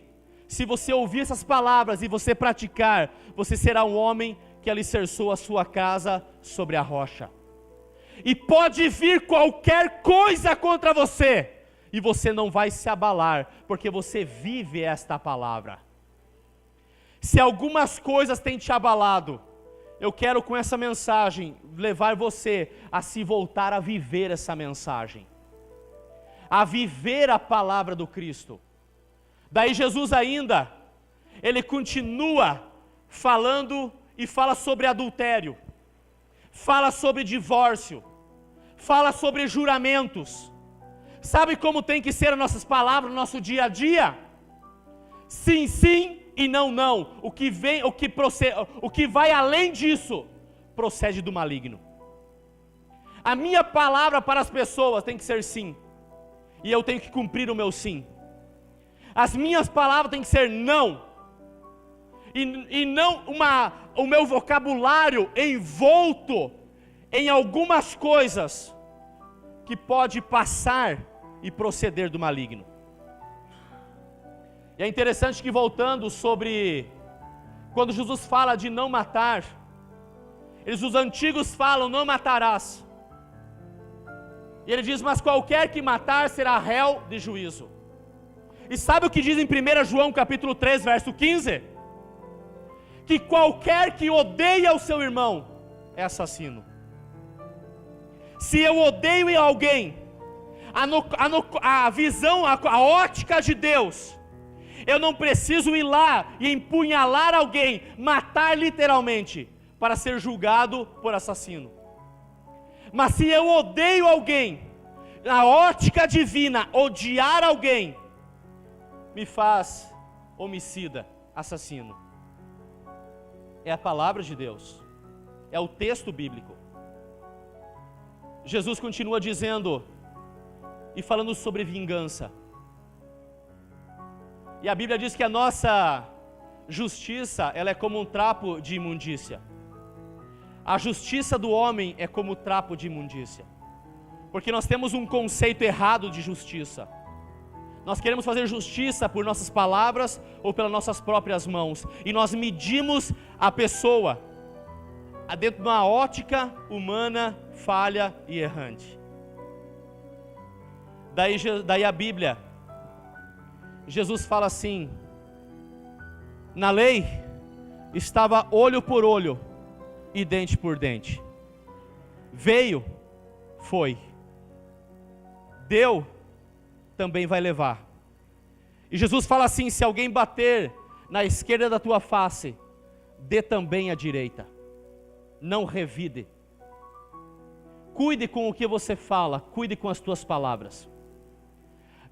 Se você ouvir essas palavras e você praticar, você será um homem que alicerçou a sua casa sobre a rocha. E pode vir qualquer coisa contra você, e você não vai se abalar, porque você vive esta palavra. Se algumas coisas têm te abalado, eu quero com essa mensagem levar você a se voltar a viver essa mensagem, a viver a palavra do Cristo. Daí Jesus ainda, ele continua falando e fala sobre adultério, fala sobre divórcio, fala sobre juramentos. Sabe como tem que ser as nossas palavras no nosso dia a dia? Sim, sim e não, não. O que vai além disso, procede do maligno. A minha palavra para as pessoas tem que ser sim, e eu tenho que cumprir o meu sim. As minhas palavras têm que ser não, e não o meu vocabulário envolto em algumas coisas que pode passar e proceder do maligno. E é interessante que, voltando sobre quando Jesus fala de não matar, os antigos falam não matarás, e ele diz, mas qualquer que matar será réu de juízo. E sabe o que diz em 1 João capítulo 3, verso 15? Que qualquer que odeia o seu irmão é assassino. Se eu odeio alguém, a visão, a ótica de Deus, eu não preciso ir lá e empunhalar alguém, matar literalmente, para ser julgado por assassino. Mas se eu odeio alguém, na ótica divina, odiar alguém, me faz homicida, assassino. É a palavra de Deus, é o texto bíblico. Jesus continua dizendo e falando sobre vingança. E a Bíblia diz que a nossa justiça, ela é como um trapo de imundícia. A justiça do homem é como trapo de imundícia. Porque nós temos um conceito errado de justiça. Nós queremos fazer justiça por nossas palavras ou pelas nossas próprias mãos. E nós medimos a pessoa dentro de uma ótica humana, falha e errante. Daí a Bíblia, Jesus fala assim: na lei estava olho por olho e dente por dente. Veio, foi. Deu, também vai levar. E Jesus fala assim: se alguém bater na esquerda da tua face, dê também a direita. Não revide. Cuide com o que você fala, cuide com as tuas palavras.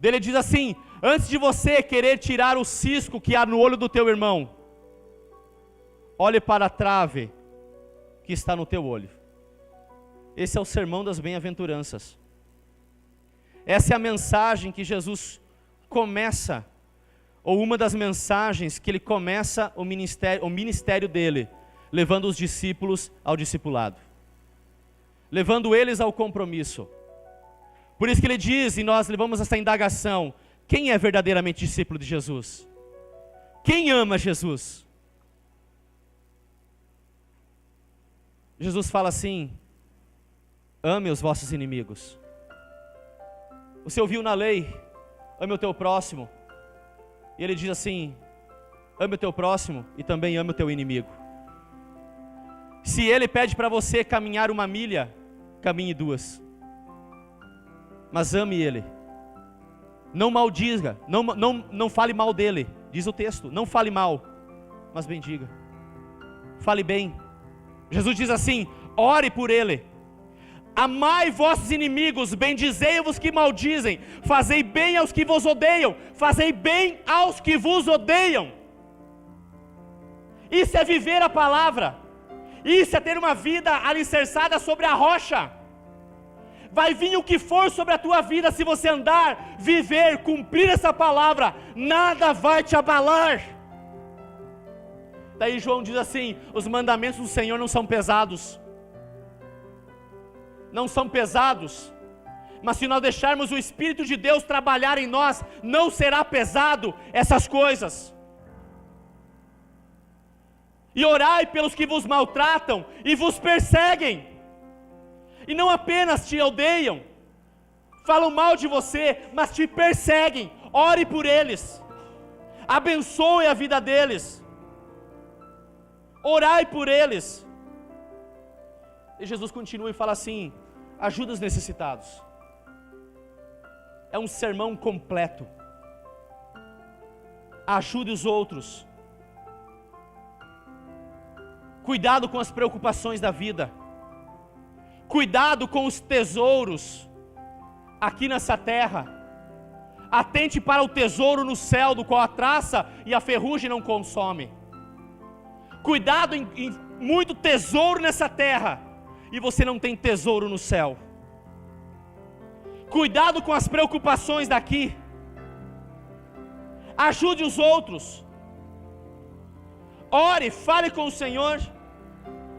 Ele diz assim: antes de você querer tirar o cisco que há no olho do teu irmão, olhe para a trave que está no teu olho. Esse é o sermão das bem-aventuranças. Essa é a mensagem que Jesus começa, ou uma das mensagens que ele começa o ministério dele, levando os discípulos ao discipulado, levando eles ao compromisso. Por isso que ele diz, e nós levamos essa indagação: quem é verdadeiramente discípulo de Jesus? Quem ama Jesus? Jesus fala assim: ame os vossos inimigos. Você ouviu na lei, ame o teu próximo. E ele diz assim: ame o teu próximo e também ame o teu inimigo. Se ele pede para você caminhar 1 milha, caminhe 2. Mas ame ele. Não maldiga, não fale mal dele. Diz o texto, não fale mal, mas bendiga. Fale bem. Jesus diz assim: ore por ele. Amai vossos inimigos, bendizei-vos que maldizem, fazei bem aos que vos odeiam, fazei bem aos que vos odeiam. Isso é viver a palavra. Isso é ter uma vida alicerçada sobre a rocha. Vai vir o que for sobre a tua vida, se você andar, viver, cumprir essa palavra, nada vai te abalar. Daí João diz assim: os mandamentos do Senhor não são pesados. Não são pesados. Mas se nós deixarmos o Espírito de Deus trabalhar em nós, não será pesado essas coisas. E orai pelos que vos maltratam e vos perseguem. E não apenas te odeiam, falam mal de você, mas te perseguem. Ore por eles. Abençoe a vida deles. Orai por eles. E Jesus continua e fala assim: ajuda os necessitados. É um sermão completo. Ajude os outros. Cuidado com as preocupações da vida. Cuidado com os tesouros aqui nessa terra. Atente para o tesouro no céu, do qual a traça e a ferrugem não consome. Cuidado em muito tesouro nessa terra, e você não tem tesouro no céu. Cuidado com as preocupações daqui. Ajude os outros. Ore, fale com o Senhor.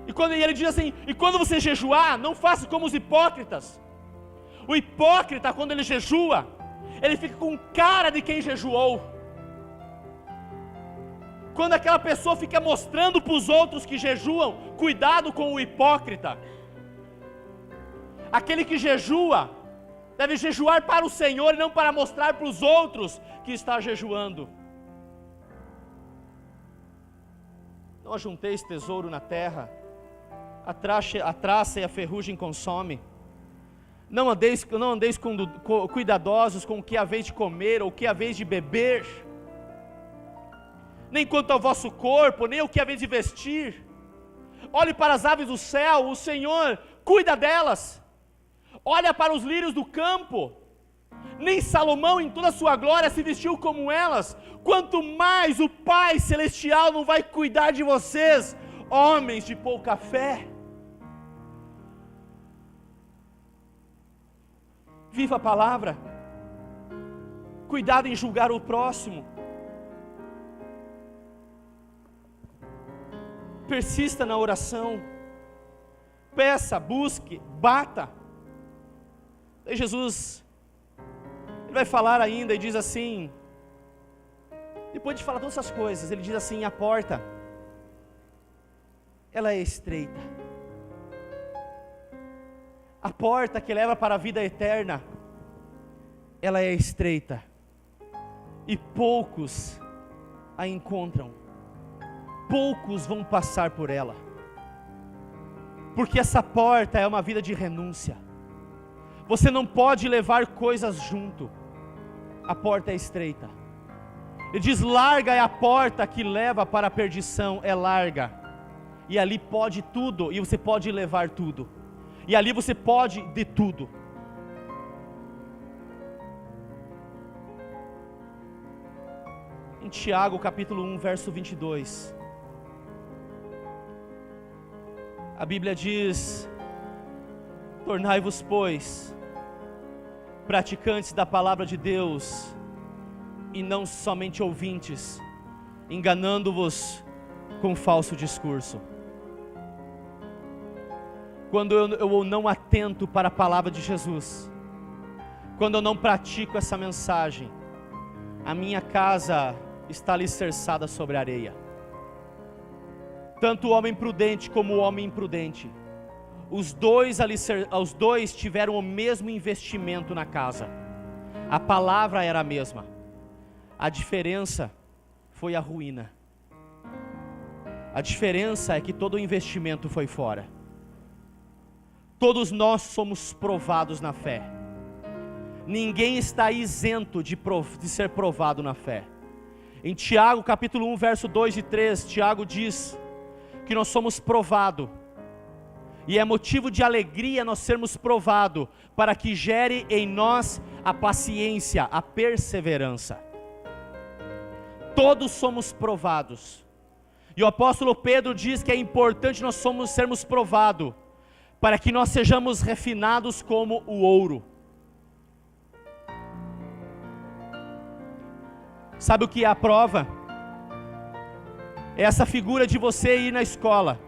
E ele diz assim: e quando você jejuar, não faça como os hipócritas. O hipócrita, quando ele jejua, ele fica com cara de quem jejuou. Quando aquela pessoa fica mostrando para os outros que jejuam, cuidado com o hipócrita. Aquele que jejua, deve jejuar para o Senhor e não para mostrar para os outros que está jejuando. Não ajunteis tesouro na terra, a traça e a ferrugem consome. Não andeis cuidadosos com o que haveis de comer ou o que haveis de beber, nem quanto ao vosso corpo, nem o que haveis de vestir. Olhe para as aves do céu, o Senhor cuida delas. Olha para os lírios do campo, nem Salomão em toda a sua glória se vestiu como elas. Quanto mais o Pai Celestial não vai cuidar de vocês, homens de pouca fé. Viva a palavra. Cuidado em julgar o próximo. Persista na oração. Peça, busque, bata. E Jesus, ele vai falar ainda e diz assim, depois de falar todas essas coisas, ele diz assim: a porta, ela é estreita. A porta que leva para a vida eterna, ela é estreita, e poucos a encontram. Poucos vão passar por ela, porque essa porta é uma vida de renúncia. Você não pode levar coisas junto. A porta é estreita. Ele diz: larga é a porta que leva para a perdição, é larga, e ali pode tudo, e você pode levar tudo, e ali você pode de tudo. Em Tiago capítulo 1 verso 22, a Bíblia diz: tornai-vos, pois, praticantes da palavra de Deus, e não somente ouvintes, enganando-vos com falso discurso. Quando eu não atento para a palavra de Jesus, quando eu não pratico essa mensagem, a minha casa está alicerçada sobre a areia. Tanto o homem prudente como o homem imprudente, os dois tiveram o mesmo investimento na casa. A palavra era a mesma. A diferença foi a ruína. A diferença é que todo o investimento foi fora. Todos nós somos provados na fé. Ninguém está isento de ser provado na fé. Em Tiago capítulo 1, verso 2 e 3, Tiago diz que nós somos provados. E é motivo de alegria nós sermos provados, para que gere em nós a paciência, a perseverança. Todos somos provados. E o apóstolo Pedro diz que é importante nós sermos provados, para que nós sejamos refinados como o ouro. Sabe o que é a prova? É essa figura de você ir na escola,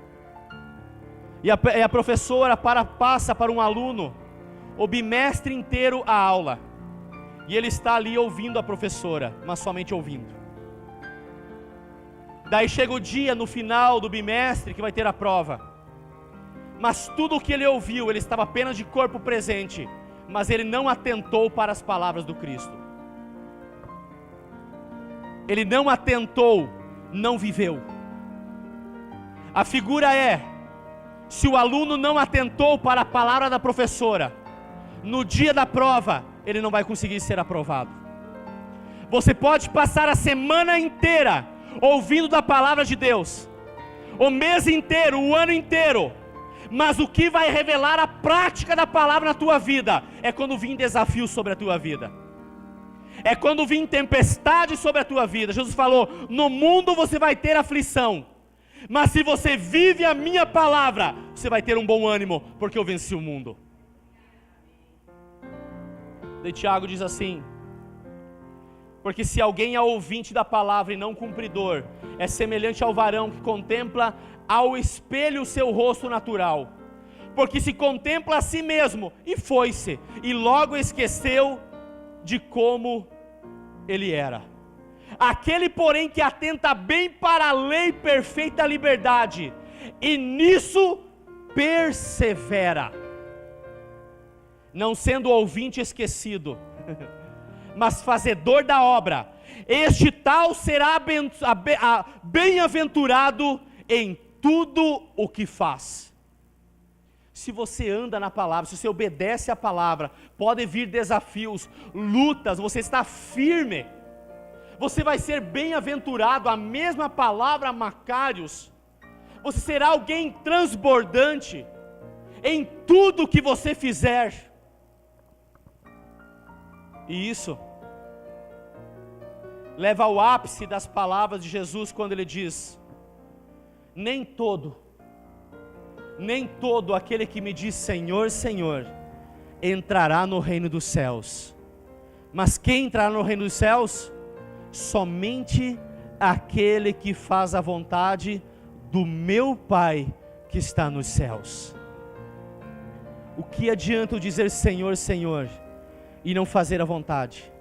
e a professora passa para um aluno o bimestre inteiro a aula, e ele está ali ouvindo a professora, mas somente ouvindo. Daí chega o dia no final do bimestre que vai ter a prova, mas tudo o que ele ouviu, ele estava apenas de corpo presente, mas ele não atentou para as palavras do Cristo. Ele não atentou, não viveu. A figura é: se o aluno não atentou para a palavra da professora, no dia da prova, ele não vai conseguir ser aprovado. Você pode passar a semana inteira ouvindo da palavra de Deus, o mês inteiro, o ano inteiro, mas o que vai revelar a prática da palavra na tua vida é quando vir desafios sobre a tua vida, é quando vir tempestade sobre a tua vida. Jesus falou: no mundo você vai ter aflição, mas se você vive a minha palavra, você vai ter um bom ânimo, porque eu venci o mundo. E Tiago diz assim: porque se alguém é ouvinte da palavra e não cumpridor, é semelhante ao varão que contempla ao espelho o seu rosto natural, porque se contempla a si mesmo, e foi-se, e logo esqueceu de como ele era. Aquele, porém, que atenta bem para a lei perfeita da liberdade, e nisso persevera, não sendo ouvinte esquecido, mas fazedor da obra, este tal será bem-aventurado em tudo o que faz. Se você anda na palavra, se você obedece à palavra, pode vir desafios, lutas, você está firme, você vai ser bem-aventurado. A mesma palavra, Macários, você será alguém transbordante em tudo que você fizer. E isso leva ao ápice das palavras de Jesus, quando ele diz: nem todo aquele que me diz Senhor, Senhor, entrará no reino dos céus, mas quem entrará no reino dos céus? Somente aquele que faz a vontade do meu Pai que está nos céus. O que adianta eu dizer Senhor, Senhor, e não fazer a vontade,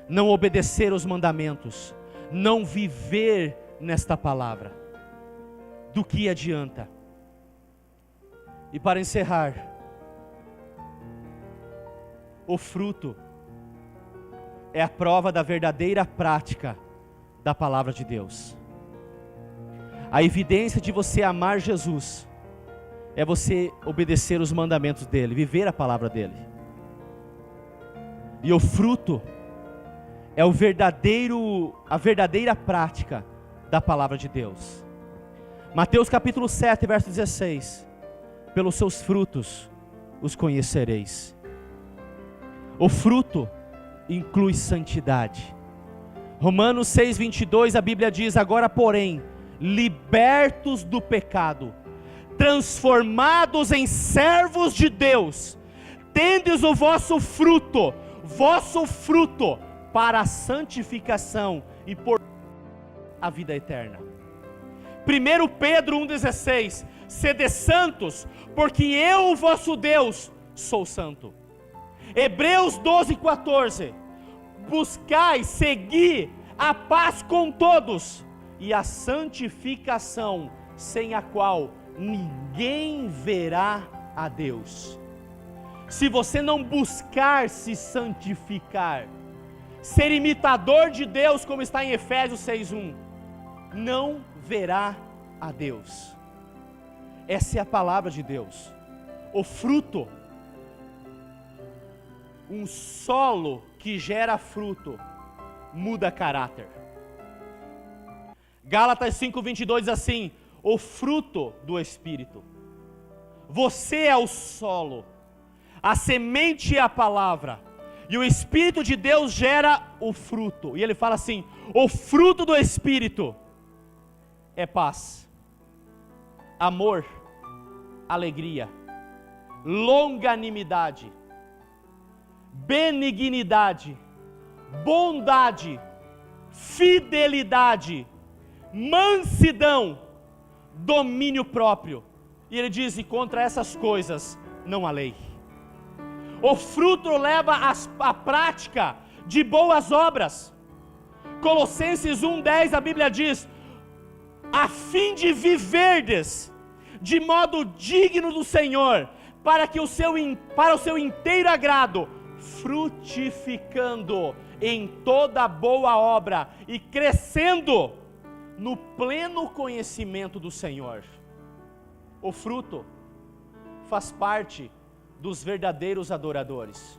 não obedecer os mandamentos, não viver nesta palavra? Do que adianta? E para encerrar, o fruto é a prova da verdadeira prática da palavra de Deus. A evidência de você amar Jesus é você obedecer os mandamentos dele, viver a palavra dele. E o fruto é a verdadeira prática da palavra de Deus. Mateus capítulo 7, verso 16: pelos seus frutos os conhecereis. O fruto inclui santidade. Romanos 6, 22, a Bíblia diz: agora porém, libertos do pecado, transformados em servos de Deus, tendes o vosso fruto para a santificação e por a vida eterna. 1 Pedro 1,16: sede santos, porque eu, o vosso Deus, sou santo. Hebreus 12,14: buscai, segui a paz com todos e a santificação, sem a qual ninguém verá a Deus. Se você não buscar se santificar, ser imitador de Deus, como está em Efésios 6:1, não verá a Deus. Essa é a palavra de Deus. O fruto, um solo que gera fruto, muda caráter. Gálatas 5:22 diz assim: o fruto do Espírito. Você é o solo, a semente é a palavra, e o Espírito de Deus gera o fruto. E ele fala assim: o fruto do Espírito é paz, amor, alegria, longanimidade, benignidade, bondade, fidelidade, mansidão, domínio próprio. E ele diz: e contra essas coisas não há lei. O fruto leva à prática de boas obras. Colossenses 1:10, a Bíblia diz: a fim de viverdes de modo digno do Senhor, para o seu inteiro agrado, frutificando em toda boa obra e crescendo no pleno conhecimento do Senhor. O fruto faz parte dos verdadeiros adoradores.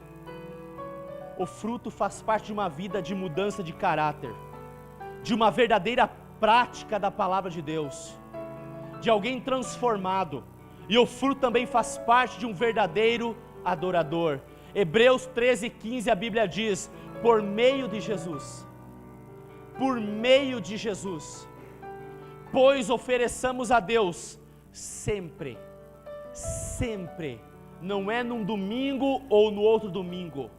O fruto faz parte de uma vida de mudança de caráter, de uma verdadeira prática da palavra de Deus, de alguém transformado. E o fruto também faz parte de um verdadeiro adorador. Hebreus 13:15, a Bíblia diz: por meio de Jesus, pois ofereçamos a Deus sempre, não é num domingo ou no outro domingo,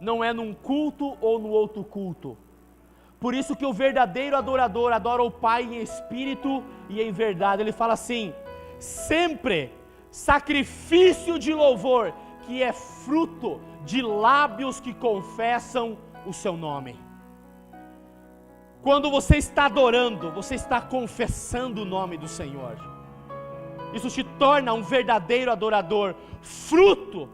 não é num culto ou no outro culto. Por isso que o verdadeiro adorador adora o Pai em espírito e em verdade. Ele fala assim: sempre sacrifício de louvor, que é fruto de lábios que confessam o seu nome. Quando você está adorando, você está confessando o nome do Senhor. Isso te torna um verdadeiro adorador, fruto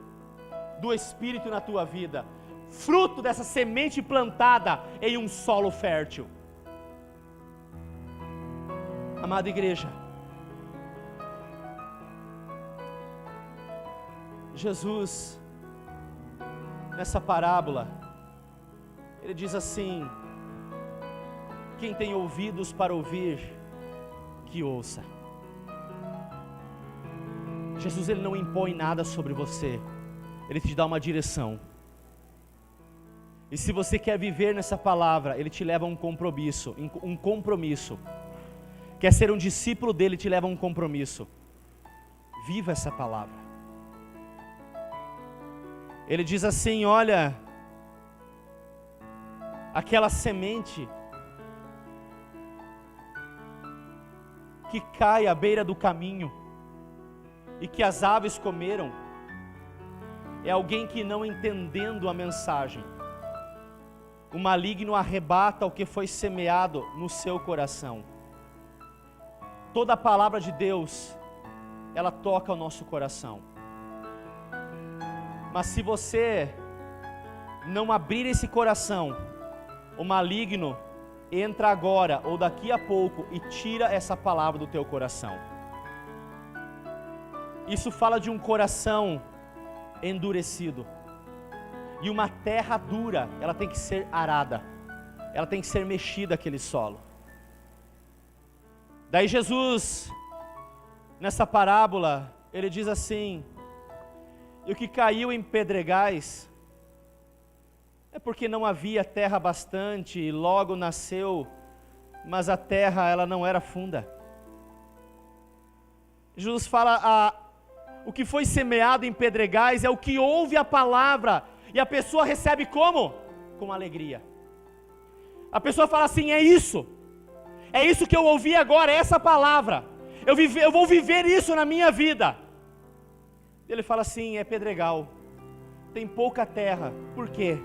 do Espírito na tua vida, fruto dessa semente plantada em um solo fértil. Amada igreja, Jesus, nessa parábola, ele diz assim: quem tem ouvidos para ouvir, que ouça. Jesus, ele não impõe nada sobre você, ele te dá uma direção. E se você quer viver nessa palavra, ele te leva a um compromisso. Quer ser um discípulo dele, te leva a um compromisso. Viva essa palavra. Ele diz assim: olha, aquela semente que cai à beira do caminho e que as aves comeram, é alguém que, não entendendo a mensagem, o maligno arrebata o que foi semeado no seu coração. Toda a palavra de Deus, ela toca o nosso coração. Mas se você não abrir esse coração, o maligno entra agora ou daqui a pouco e tira essa palavra do teu coração. Isso fala de um coração endurecido. E uma terra dura, ela tem que ser arada, ela tem que ser mexida, aquele solo. Daí Jesus, nessa parábola, ele diz assim: e o que caiu em pedregais, é porque não havia terra bastante, e logo nasceu, mas a terra, ela não era funda. Jesus fala, o que foi semeado em pedregais é o que ouve a palavra, e a pessoa recebe como? Com alegria. A pessoa fala assim: é isso que eu ouvi agora, é essa palavra, eu vou viver isso na minha vida. Ele fala assim: é pedregal, tem pouca terra. Por quê?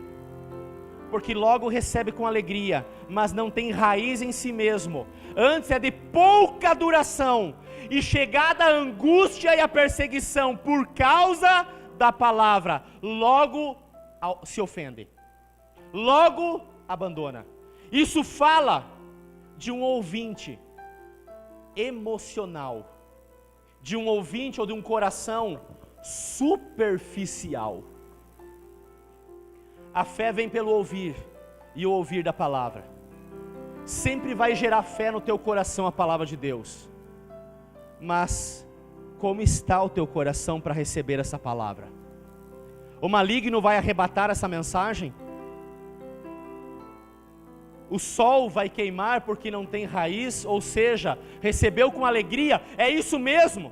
porque logo recebe com alegria, mas não tem raiz em si mesmo. Antes é de pouca duração, e chegada a angústia e a perseguição por causa da palavra, logo se ofende, logo abandona. Isso fala de um ouvinte emocional, de um ouvinte ou de um coração superficial. A fé vem pelo ouvir, e o ouvir da palavra. Sempre vai gerar fé no teu coração a palavra de Deus. Mas como está o teu coração para receber essa palavra? O maligno vai arrebatar essa mensagem? O sol vai queimar porque não tem raiz, ou seja, recebeu com alegria, é isso mesmo.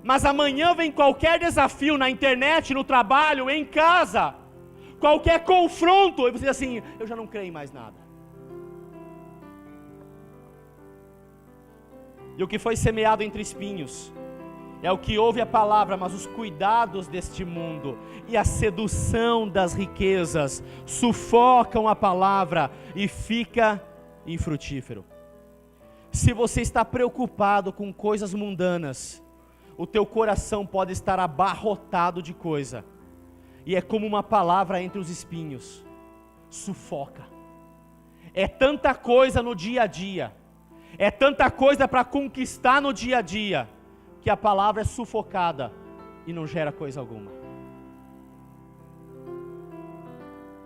Mas amanhã vem qualquer desafio na internet, no trabalho, em casa, qualquer confronto, e você diz assim, eu já não creio em mais nada. E o que foi semeado entre espinhos, é o que ouve a palavra, mas os cuidados deste mundo, e a sedução das riquezas, sufocam a palavra, e fica infrutífero. Se você está preocupado com coisas mundanas, o teu coração pode estar abarrotado de coisa, e é como uma palavra entre os espinhos, sufoca. É tanta coisa no dia a dia, é tanta coisa para conquistar no dia a dia, que a palavra é sufocada e não gera coisa alguma.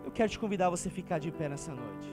Eu quero te convidar a você ficar de pé nessa noite.